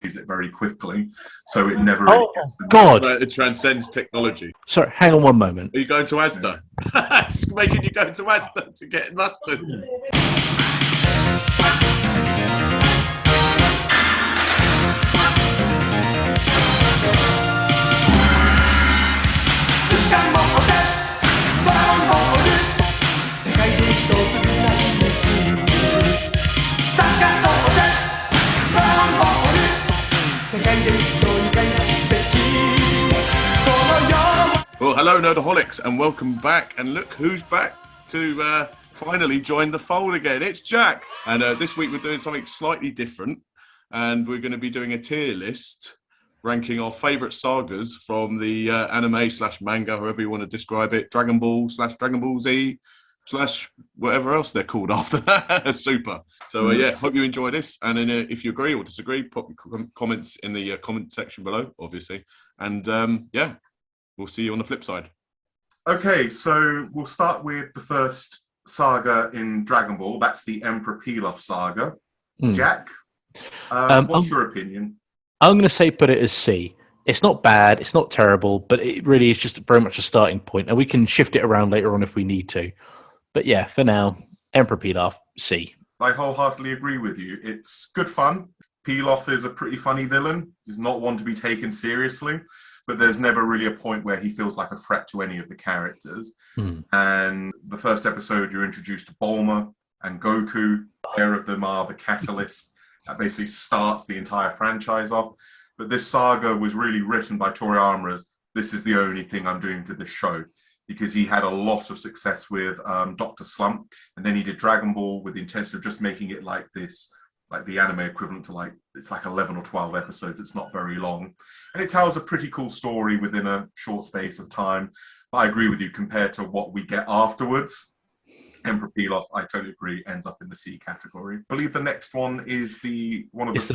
it very quickly, so it never really gets them. God! It transcends technology. Sorry, hang on one moment. Are you going to Asda? It's making you go to Asda to get mustard. Well, hello, Nerdaholics, and welcome back. And look who's back to finally join the fold again. It's Jack. And this week we're doing something slightly different. And we're going to be doing a tier list, ranking our favourite sagas from the anime / manga, however you want to describe it, Dragon Ball / Dragon Ball Z / whatever else they're called after that. Super. So, yeah, hope you enjoy this. And then, if you agree or disagree, put your comments in the comment section below, obviously. And, yeah. We'll see you on the flip side. Okay, so we'll start with the first saga in Dragon Ball. That's the Emperor Pilaf saga. Jack, what's your opinion? I'm going to say put it as C. It's not bad, it's not terrible, but it really is just very much a starting point, and we can shift it around later on if we need to. But yeah, for now, Emperor Pilaf, C. I wholeheartedly agree with you. It's good fun. Pilaf is a pretty funny villain. He's not one to be taken seriously. But there's never really a point where he feels like a threat to any of the characters. And the first episode, you're introduced to Bulma and Goku. Pair of them are the catalyst that basically starts the entire franchise off. But this saga was really written by Toriyama as, this is the only thing I'm doing for this show. Because he had a lot of success with Dr. Slump. And then he did Dragon Ball with the intention of just making it like this, like the anime equivalent to it's like 11 or 12 episodes. It's not very long. And it tells a pretty cool story within a short space of time. But I agree with you, compared to what we get afterwards, Emperor Pilaf, I totally agree, ends up in the C category. I believe the next one is the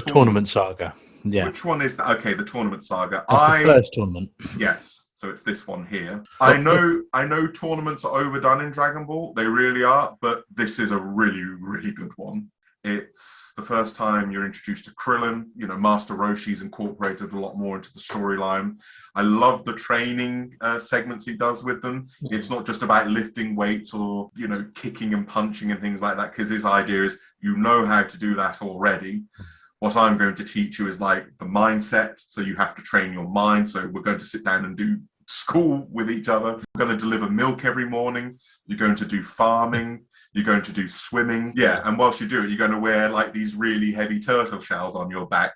tournament saga. Yeah. Which one is that? Okay, the tournament saga. That's the first tournament. Yes. So it's this one here. I know tournaments are overdone in Dragon Ball. They really are, but this is a really, really good one. It's the first time you're introduced to Krillin. You know, Master Roshi's incorporated a lot more into the storyline. I love the training segments he does with them. It's not just about lifting weights or, you know, kicking and punching and things like that, because his idea is, you know how to do that already. What I'm going to teach you is like the mindset. So you have to train your mind. So we're going to sit down and do school with each other. We're going to deliver milk every morning. You're going to do farming. You're going to do swimming. Yeah, and whilst you do it, you're going to wear like these really heavy turtle shells on your back.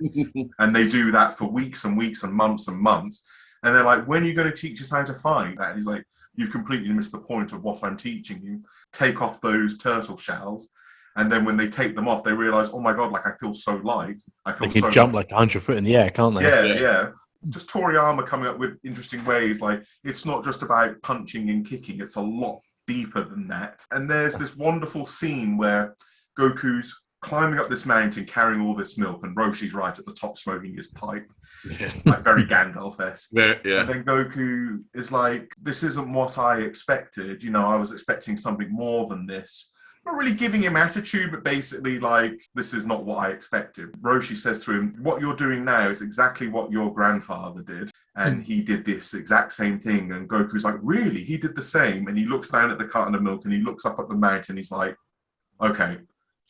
And they do that for weeks and weeks and months and months. And they're like, when are you going to teach us how to fight? And he's like, you've completely missed the point of what I'm teaching you. Take off those turtle shells. And then when they take them off, they realize, oh my God, like I feel so light. They can jump like 100 foot in the air, can't they? Yeah. Just Toriyama coming up with interesting ways. Like, it's not just about punching and kicking. It's a lot deeper than that. And there's this wonderful scene where Goku's climbing up this mountain carrying all this milk, and Roshi's right at the top smoking his pipe, like very Gandalf-esque. Yeah. And then Goku is like, this isn't what I expected. You know, I was expecting something more than this. Not really giving him attitude, but basically like, this is not what I expected. Roshi says to him, what you're doing now is exactly what your grandfather did. And he did this exact same thing. And Goku's like, really? He did the same? And he looks down at the carton of milk and he looks up at the mountain. He's like, okay,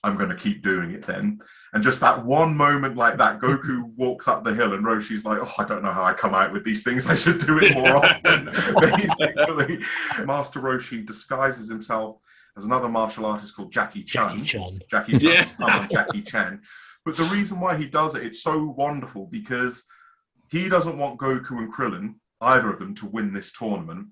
I'm going to keep doing it then. And just that one moment like that, Goku walks up the hill and Roshi's like, oh, I don't know how I come out with these things. I should do it more often. Basically, Master Roshi disguises himself as another martial artist called Jackie Chan. Jackie Chan. But the reason why he does it, it's so wonderful, because he doesn't want Goku and Krillin, either of them, to win this tournament,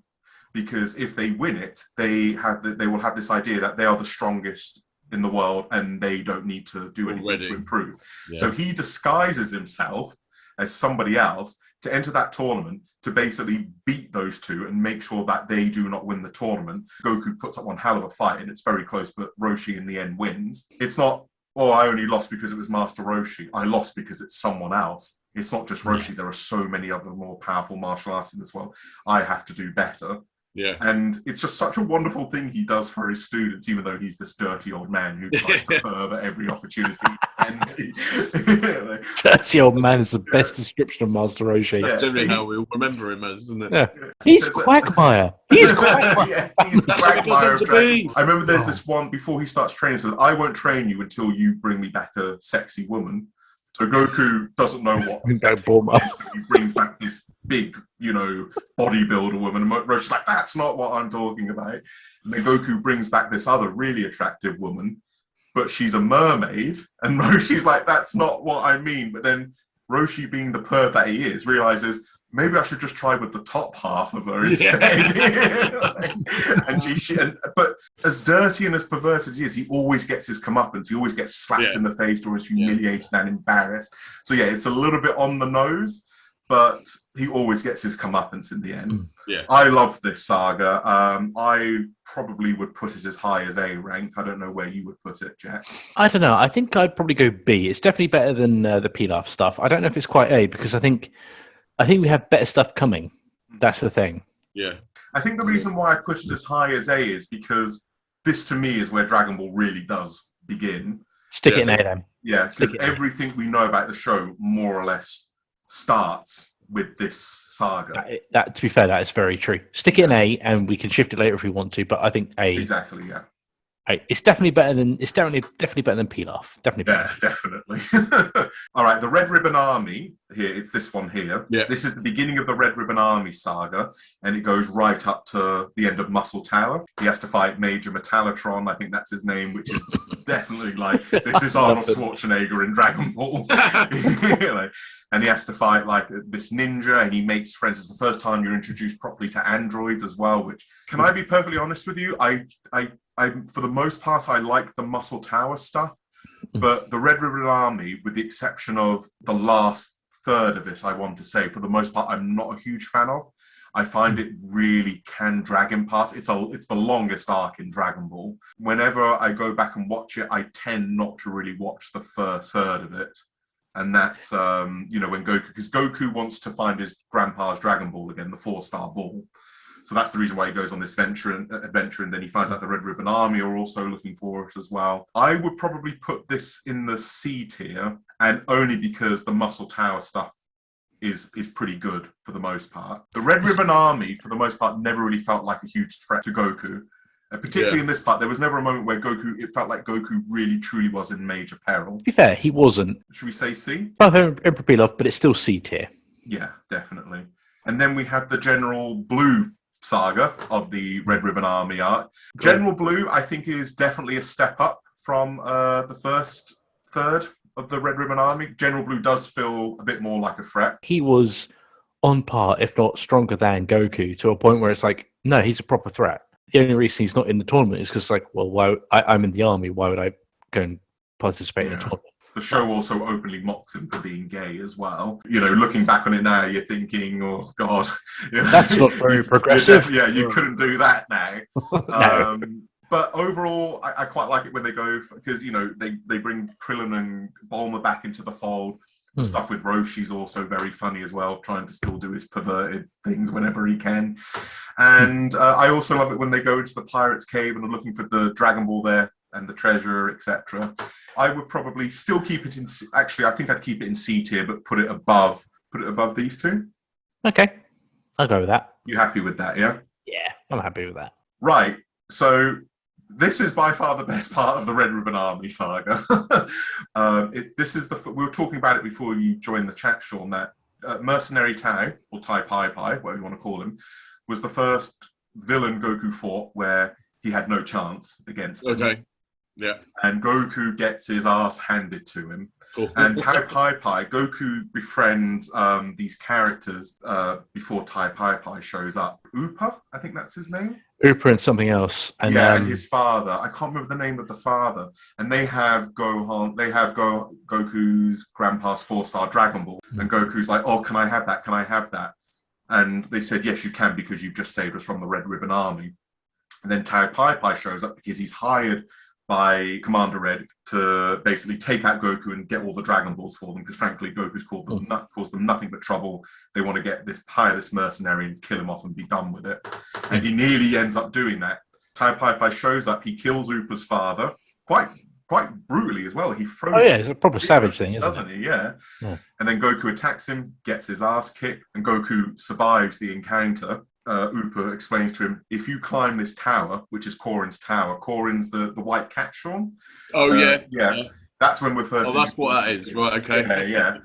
because if they win it, they will have this idea that they are the strongest in the world and they don't need to do anything to improve. Yeah. So he disguises himself as somebody else to enter that tournament to basically beat those two and make sure that they do not win the tournament. Goku puts up one hell of a fight and it's very close, but Roshi in the end wins. It's not, oh, I only lost because it was Master Roshi. I lost because it's someone else. It's not just Roshi. There are so many other more powerful martial artists in this world. I have to do better. Yeah. And it's just such a wonderful thing he does for his students, even though he's this dirty old man who tries to perv at every opportunity. And Dirty old man is the best description of Master Roshi. That's generally how we all remember him as, isn't it? Yeah. He He's says that- Quagmire. He's Quagmire. Yes, he's That's what he goes Quagmire on of to Dragon be. Ball. I remember there's this one before he starts training, so I won't train you until you bring me back a sexy woman. So Goku doesn't know what Don't bore me. he brings back this big, bodybuilder woman. And Roshi's like, that's not what I'm talking about. And then Goku brings back this other really attractive woman, but she's a mermaid. And Roshi's like, that's not what I mean. But then Roshi, being the perv that he is, realizes maybe I should just try with the top half of her instead. But as dirty and as perverted as he is, he always gets his comeuppance. He always gets slapped in the face or is humiliated and embarrassed. So yeah, it's a little bit on the nose, but he always gets his comeuppance in the end. Yeah. I love this saga. I probably would put it as high as A rank. I don't know where you would put it, Jack. I don't know. I think I'd probably go B. It's definitely better than the Pilaf stuff. I don't know if it's quite A because I think we have better stuff coming. That's the thing. Yeah. I think the reason why I put it as high as A is because this, to me, is where Dragon Ball really does begin. Stick it in A then. Yeah, because everything we know about the show more or less starts with this saga. That to be fair, that is very true. Stick it in A, and we can shift it later if we want to. But I think A. Exactly. Yeah. It's definitely better than definitely better than Pilaf. Definitely. Yeah, definitely. All right, the Red Ribbon Army here. It's this one here. Yeah. This is the beginning of the Red Ribbon Army saga, and it goes right up to the end of Muscle Tower. He has to fight Major Metallotron. I think that's his name, which is definitely like this is Arnold Schwarzenegger in Dragon Ball. And he has to fight like this ninja, and he makes friends. It's the first time you're introduced properly to androids as well. Which, can I be perfectly honest with you? I for the most part, I like the Muscle Tower stuff, but the Red Ribbon Army, with the exception of the last third of it, I want to say, for the most part, I'm not a huge fan of. I find it really can drag in parts. It's the longest arc in Dragon Ball. Whenever I go back and watch it, I tend not to really watch the first third of it. And that's, when because Goku wants to find his grandpa's Dragon Ball again, the 4-star ball. So that's the reason why he goes on this adventure, and then he finds out the Red Ribbon Army are also looking for it as well. I would probably put this in the C tier, and only because the Muscle Tower stuff is pretty good for the most part. The Red Ribbon Army, for the most part, never really felt like a huge threat to Goku. Particularly in this part, there was never a moment where it felt like Goku really, truly was in major peril. To be fair, he wasn't. Should we say C? Emperor Pilaf, but it's still C tier. Yeah, definitely. And then we have the General Blue saga of the Red Ribbon Army arc. Cool. General Blue, I think, is definitely a step up from the first third of the Red Ribbon Army. General Blue does feel a bit more like a threat. He was on par, if not stronger than Goku, to a point where it's like, no, he's a proper threat. The only reason he's not in the tournament is because, I'm in the army. Why would I go and participate in a tournament? The show also openly mocks him for being gay as well. Looking back on it now, you're thinking, oh, God. That's not very progressive. You couldn't do that now. No. But overall, I quite like it when they go, because, they bring Krillin and Bulma back into the fold. The stuff with Roshi's also very funny as well, trying to still do his perverted things whenever he can. And I also love it when they go into the Pirate's Cave and are looking for the Dragon Ball there and the treasure, etc. I would probably still keep it in. Actually, I think I'd keep it in C tier, but put it above these two. Okay, I'll go with that. You happy with that? Yeah. Yeah, I'm happy with that. Right. So this is by far the best part of the Red Ribbon Army saga. We were talking about it before you joined the chat, Sean. That Mercenary Tao, or Tai Pai Pai, whatever you want to call him, was the first villain Goku fought where he had no chance against him. Okay. Yeah. And Goku gets his ass handed to him. Cool. And Tai Pai Pai, Goku befriends these characters before Tai Pai Pai shows up. Upa, I think that's his name. Upa and something else. And, and his father. I can't remember the name of the father. And they have Goku's grandpa's 4-star Dragon Ball. And Goku's like, oh, can I have that? Can I have that? And they said, yes, you can, because you've just saved us from the Red Ribbon Army. And then Tai Pai Pai shows up because he's hired by Commander Red to basically take out Goku and get all the Dragon Balls for them, because frankly, Goku's caused them nothing but trouble. They want to hire this mercenary and kill him off and be done with it. And he nearly ends up doing that. Tai Pai Pai shows up, he kills Upa's father, quite quite brutally as well. He throws. Oh yeah, it's a proper savage thing, doesn't he? Yeah. Yeah. And then Goku attacks him, gets his ass kicked, and Goku survives the encounter. Upa explains to him, if you climb this tower, which is Korin's tower, Korin's the white cat Sean. Oh, yeah. That's when we're first. Oh, that's what that is. Right, okay. Yeah.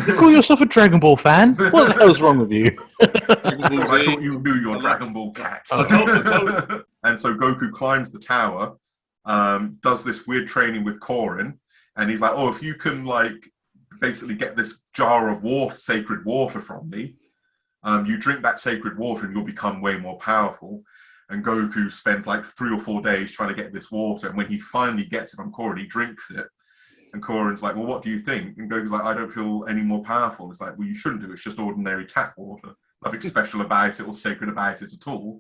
You call yourself a Dragon Ball fan? What the hell's wrong with you? I thought you knew your Dragon Ball cats. And so Goku climbs the tower, does this weird training with Korin, and he's like, oh, if you can, like, basically get this jar of water, sacred water from me, you drink that sacred water and you'll become way more powerful. And Goku spends like 3 or 4 days trying to get this water, and when he finally gets it from Korin, he drinks it. And Korin's like, well, what do you think? And Goku's like, I don't feel any more powerful. It's like, well, you shouldn't do. It's just ordinary tap water. Nothing special about it or sacred about it at all.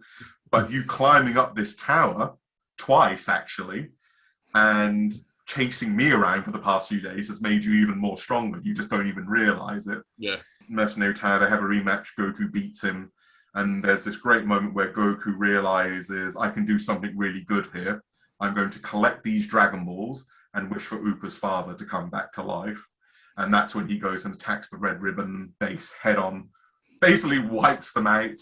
But you climbing up this tower twice, actually, and chasing me around for the past few days has made you even more stronger. You just don't even realize it. Yeah. Mercenary Tower, they have a rematch. Goku beats him. And there's this great moment where Goku realizes, I can do something really good here. I'm going to collect these Dragon Balls and wish for Upa's father to come back to life. And that's when he goes and attacks the Red Ribbon base head on, basically wipes them out.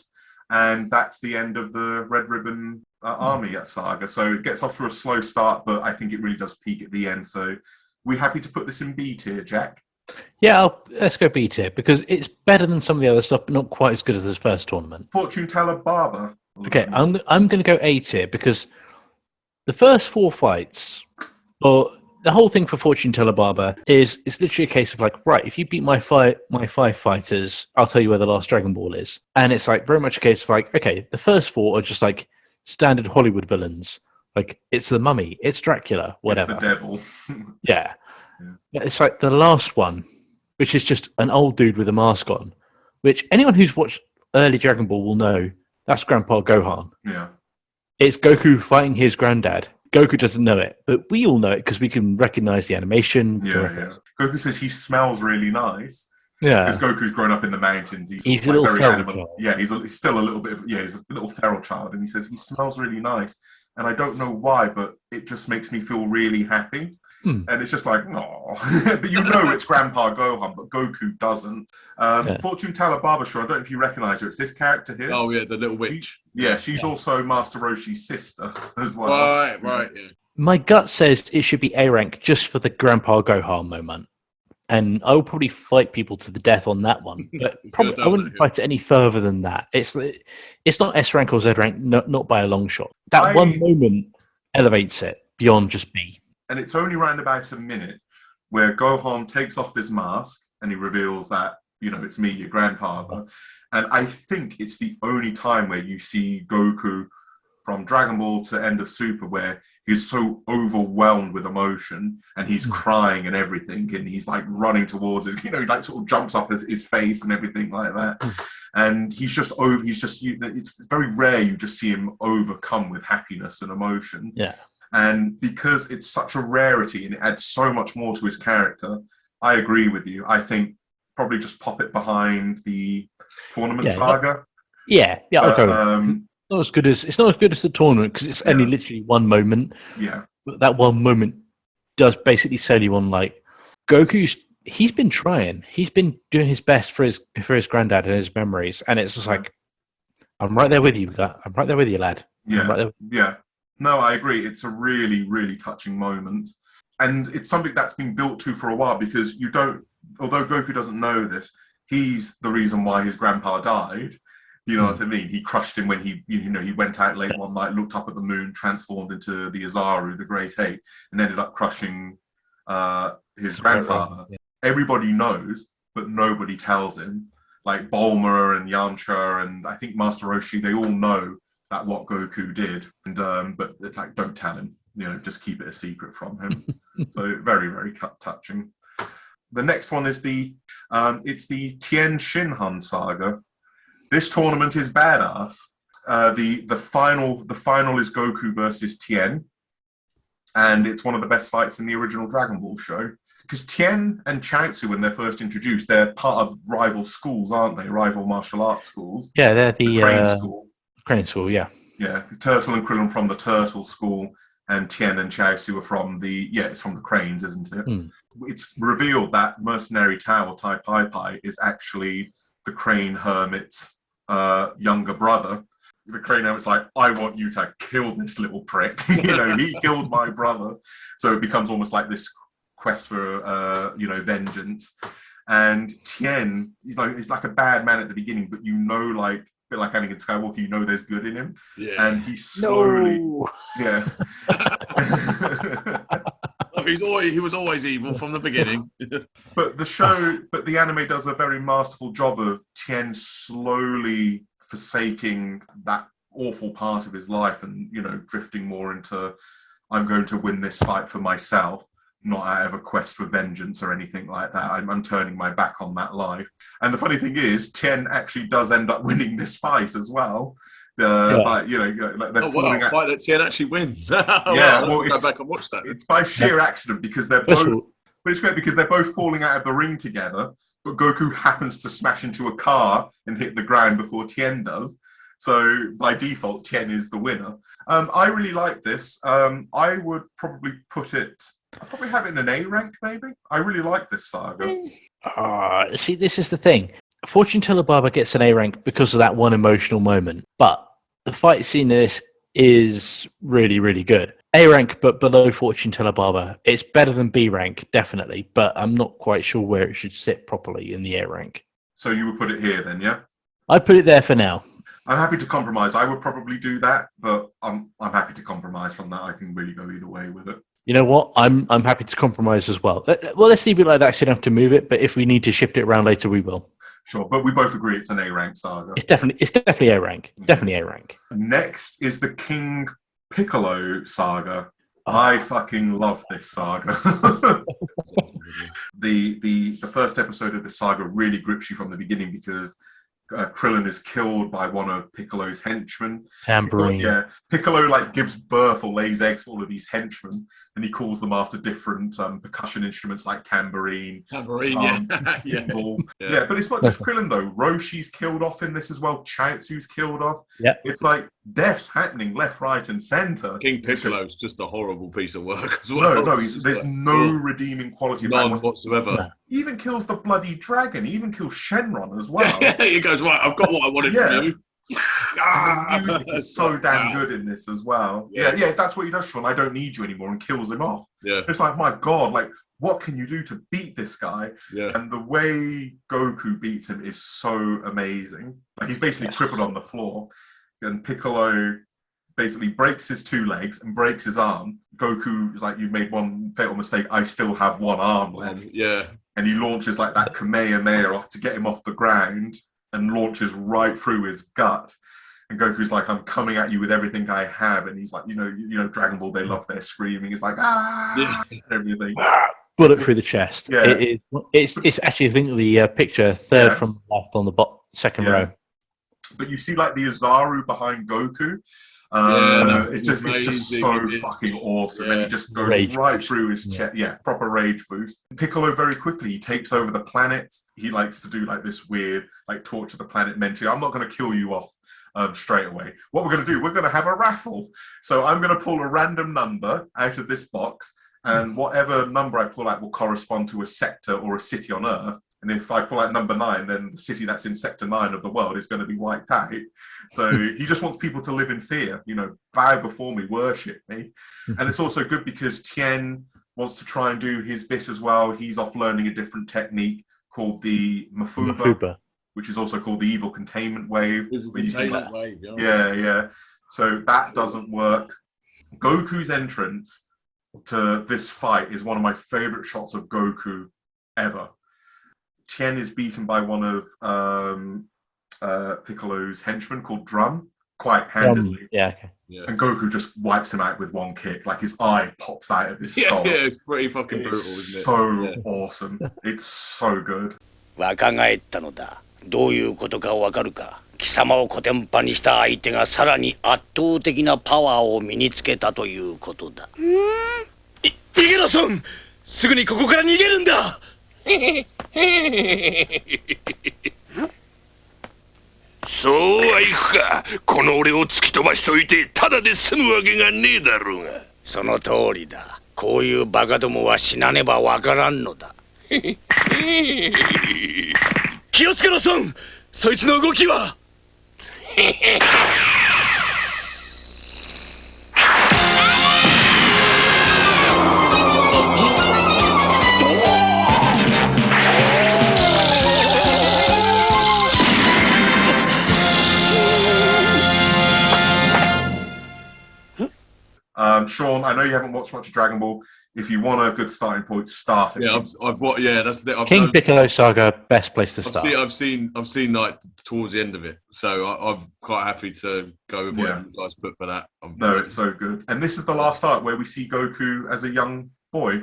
And that's the end of the Red Ribbon army at Saga. So it gets off to a slow start, but I think it really does peak at the end. So we happy to put this in B tier, Jack? Yeah, let's go B tier, because it's better than some of the other stuff, but not quite as good as this first tournament. Fortune Teller Barber. Okay, I'm going to go A tier, because the first 4 fights, or the whole thing for Fortune Teller Barber is it's literally a case of like, right, if you beat my 5 fighters, I'll tell you where the last Dragon Ball is. And it's like very much a case of like, okay, the first 4 are just like standard Hollywood villains. Like, it's the Mummy, it's Dracula, whatever. It's the devil. Yeah. It's like the last one, which is just an old dude with a mask on, which anyone who's watched early Dragon Ball will know that's Grandpa Gohan. Yeah. It's Goku fighting his granddad. Goku doesn't know it, but we all know it because we can recognize the animation. Yeah. Goku says he smells really nice. Yeah. Because Goku's grown up in the mountains. He's a little feral animal. child. Yeah, he's still a little bit of, he's a little feral child. And he says he smells really nice. And I don't know why, but it just makes me feel really happy. And it's just like, no. But you know it's Grandpa Gohan, but Goku doesn't. Fortune Teller Barbashaw, I don't know if you recognize her. It's this character here. Oh, yeah, the little witch. She's also Master Roshi's sister as well. Right, yeah. My gut says it should be A rank just for the Grandpa Gohan moment. And I will probably fight people to the death on that one. But probably I wouldn't fight it any further than that. It's not S rank or Z rank, not by a long shot. That one moment elevates it beyond just B. And it's only around about a minute where Gohan takes off his mask and he reveals that, it's me, your grandfather. And I think it's the only time where you see Goku from Dragon Ball to End of Super where he's so overwhelmed with emotion and he's crying and everything and he's like running towards it, he like sort of jumps up his face and everything like that. And it's very rare you just see him overcome with happiness and emotion. Yeah. And because it's such a rarity and it adds so much more to his character, I agree with you. I think probably just pop it behind the tournament saga. I'll go. Not as good as the tournament because it's only literally one moment. Yeah, but that one moment does basically sell you on like he's been trying. He's been doing his best for his granddad and his memories, and it's just like I'm right there with you. I'm right there with you, lad. Yeah. No, I agree. It's a really, really touching moment. And it's something that's been built to for a while because although Goku doesn't know this, he's the reason why his grandpa died. You know what I mean? He crushed him when he went out late one night, looked up at the moon, transformed into the Azaru, the Great Eight, and ended up crushing his grandfather. Yeah. Everybody knows, but nobody tells him. Like Bulma and Yamcha and I think Master Roshi, they all know that what Goku did, and but it's like, don't tell him, just keep it a secret from him. So very, very touching. The next one is it's the Tien Shinhan saga. This tournament is badass. The final is Goku versus Tien, and it's one of the best fights in the original Dragon Ball show. Because Tien and Chaozu, when they're first introduced, they're part of rival schools, aren't they? Rival martial arts schools. Yeah, they're the Crane School. Crane School, yeah. Yeah, Turtle and Krillin from the Turtle School, and Tien and Chaosu are from it's from the Cranes, isn't it? Mm. It's revealed that Mercenary Tao, Tai Pai Pai, is actually the Crane Hermit's younger brother. The Crane Hermit's like, I want you to kill this little prick. He killed my brother. So it becomes almost like this quest for, vengeance. And Tien, he's like a bad man at the beginning, but like, a bit like Anakin Skywalker, there's good in him. Yeah. And he slowly... No. Yeah. He was always evil from the beginning. But the anime does a very masterful job of Tien slowly forsaking that awful part of his life and, drifting more into, I'm going to win this fight for myself, not out of a quest for vengeance or anything like that. I'm turning my back on that life. And the funny thing is, Tien actually does end up winning this fight as well. But they're falling out. Fight that Tien actually wins. Yeah, well, go back and watch that. It's by sheer accident because they're both. But it's great because they're both falling out of the ring together. But Goku happens to smash into a car and hit the ground before Tien does. So by default, Tien is the winner. I really like this. I would probably I'd probably have it in an A rank, maybe. I really like this saga. See, this is the thing. Fortune Teller Barber gets an A rank because of that one emotional moment. But the fight scene in this is really, really good. A rank, but below Fortune Teller Barber. It's better than B rank, definitely. But I'm not quite sure where it should sit properly in the A rank. So you would put it here then, yeah? I'd put it there for now. I'm happy to compromise. I would probably do that, but I'm happy to compromise from that. I can really go either way with it. You know what? I'm happy to compromise as well. Well, let's leave it like that so you don't have to move it, but if we need to shift it around later, we will. Sure, but we both agree it's an A-rank saga. It's definitely A rank. Definitely A rank. Next is the King Piccolo saga. I fucking love this saga. The first episode of the saga really grips you from the beginning because Krillin is killed by one of Piccolo's henchmen. Tambourine. Piccolo gives birth or lays eggs for all of these henchmen, and he calls them after different percussion instruments like tambourine. Yeah. But it's not just Krillin though. Roshi's killed off in this as well. Chaozu's killed off. Yeah. It's like deaths happening left, right, and center. King Piccolo's just a horrible piece of work as well. There's no redeeming quality about him whatsoever. No. He even kills the bloody dragon. He even kills Shenron as well. He goes, right, I've got what I wanted from you. The music is so damn good in this as well. Yeah, that's what he does, Sean. I don't need you anymore, and kills him off. Yeah. It's like, my God, what can you do to beat this guy? Yeah. And the way Goku beats him is so amazing. He's basically crippled on the floor, and Piccolo basically breaks his two legs and breaks his arm. Goku is like, you've made one fatal mistake. I still have one arm left. Yeah. And he launches that Kamehameha off to get him off the ground and launches right through his gut. And Goku's like, I'm coming at you with everything I have. And he's like, Dragon Ball, they love their screaming. It's like, everything. Bullet through the chest. Yeah. It's actually, I think, the picture third from the left on the second row. But you see the Azaru behind Goku. It's just so fucking awesome, and he just goes right through his chest. Yeah, proper rage boost. Piccolo very quickly, he takes over the planet. He likes to do this weird torture the planet mentally. I'm not going to kill you off straight away. What we're going to do, we're going to have a raffle. So I'm going to pull a random number out of this box, and whatever number I pull out will correspond to a sector or a city on Earth. And if I pull out number 9, then the city that's in sector 9 of the world is going to be wiped out. So he just wants people to live in fear, bow before me, worship me. And it's also good because Tien wants to try and do his bit as well. He's off learning a different technique called the Mafuba, which is also called the Evil Containment Wave. Yeah. So that doesn't work. Goku's entrance to this fight is one of my favorite shots of Goku ever. Tien is beaten by one of Piccolo's henchmen called Drum, quite handedly. Yeah. And Goku just wipes him out with one kick. His eye pops out of his skull. Yeah, it's pretty fucking brutal, isn't it? So awesome. It's so good. 若返ったのだ。どういうことかわかるか。貴様をコテンパにした相手がさらに圧倒的なパワーを身につけたということだ。逃げろソン。すぐにここから逃げるんだ。そうはいくか。この俺を突き飛ばしといてただで済むわけがねえだろうが。その通りだ。こういうバカどもは死なねばわからんのだ。気をつけろソン。そいつの動きは。Sean, I know you haven't watched much of Dragon Ball. If you want a good starting point, start it. Yeah, that's the King Piccolo Saga, best place to start. I've seen like towards the end of it, so I'm quite happy to go with what you guys put for that. No, it's so good. And this is the last arc where we see Goku as a young boy.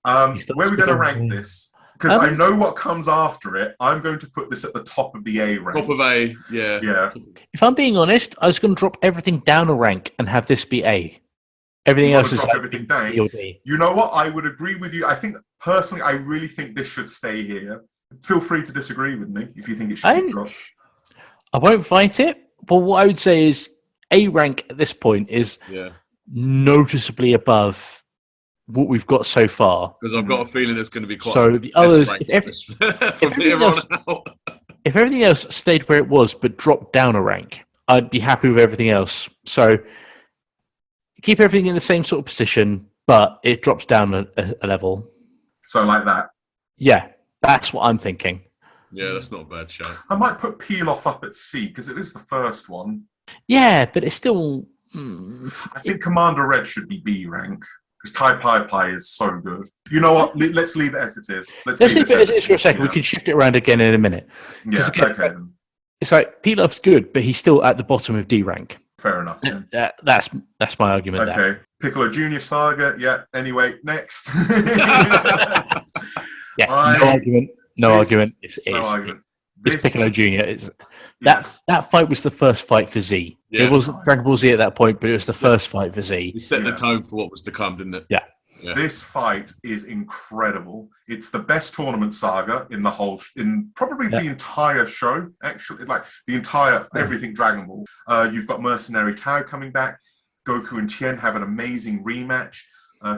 Where are we going to rank this? Because I know what comes after it. I'm going to put this at the top of the A rank. Top of A, yeah. Yeah. If I'm being honest, I was going to drop everything down a rank and have this be A. Everything else is like everything down. D. You know what? I would agree with you. I think personally, I really think this should stay here. Feel free to disagree with me if you think it should be dropped. I won't fight it, but what I would say is A rank at this point is noticeably above what we've got so far. Because I've got a feeling it's going to be quite. So the others, if everything else stayed where it was but dropped down a rank, I'd be happy with everything else. So keep everything in the same sort of position, but it drops down a level. So like that? Yeah, that's what I'm thinking. Yeah, that's not a bad show. I might put Peel Off up at C, because it is the first one. Yeah, but it's still... I think Commander Red should be B rank, because Tai Pai Pai is so good. You know what? Let's leave it as it is. Let's leave it as it is for a second. We can shift it around again in a minute. Yeah, again, okay. It's like Pilaf's good, but he's still at the bottom of D rank. Fair enough. Yeah. That's my argument. Okay. There. Piccolo Junior Saga. Yeah. Anyway, next. No argument. No argument. It's Piccolo Junior. That fight was the first fight for Z. Yeah. It wasn't Dragon Ball Z at that point, but it was the first fight for Z. It set the tone for what was to come, didn't it? Yeah. This fight is incredible. It's the best tournament saga in the whole, probably the entire show. Actually, like the entire everything Dragon Ball. You've got Mercenary Tao coming back. Goku and Tien have an amazing rematch.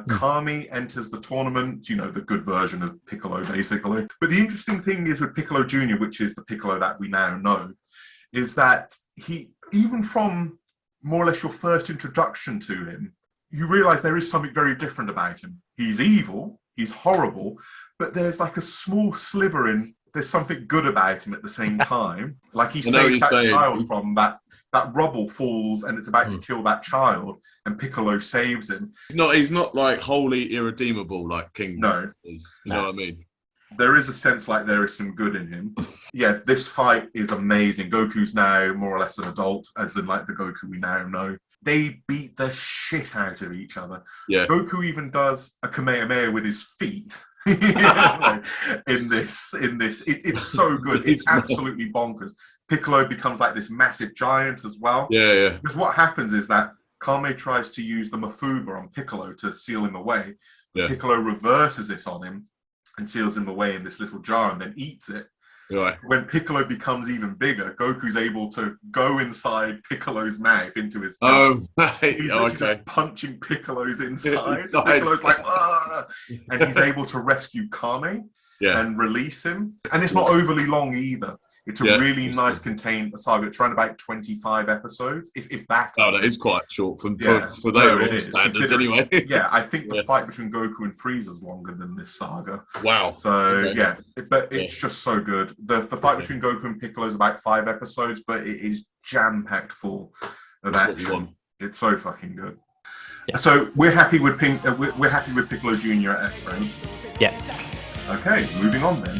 Kami enters the tournament. You know, the good version of Piccolo, basically. But the interesting thing is with Piccolo Junior, which is the Piccolo that we now know, is that he, even from more or less your first introduction to him, you realize there is something very different about him. He's evil, he's horrible, but there's like a small sliver there's something good about him at the same time. Like he saves that child from that rubble falls and it's about to kill that child, and Piccolo saves him. He's not like wholly irredeemable like King. No. Is. You know what I mean? There is a sense like there is some good in him. Yeah, this fight is amazing. Goku's now more or less an adult, as in like the Goku we now know. They beat the shit out of each other. Yeah. Goku even does a Kamehameha with his feet. in this. It's so good. It's absolutely bonkers. Piccolo becomes like this massive giant as well. Yeah. Because what happens is that Kame tries to use the Mafuba on Piccolo to seal him away. Yeah. Piccolo reverses it on him and seals him away in this little jar and then eats it. Right. When Piccolo becomes even bigger, Goku's able to go inside Piccolo's mouth into his mouth. Oh, right. He's literally just punching Piccolo's inside. Piccolo's like, ah! And he's able to rescue Kame and release him. And it's not overly long either. It's a really nice contained saga. It's around about 25 episodes, if that. Oh, that is quite short for their standards anyway. Yeah, I think the fight between Goku and Frieza's longer than this saga. Wow. So, but it's just so good. The fight between Goku and Piccolo is about 5 episodes, but it is jam-packed full of action. It's so fucking good. Yeah. So we're happy with Piccolo Junior at S rank. Yeah. Okay, moving on then.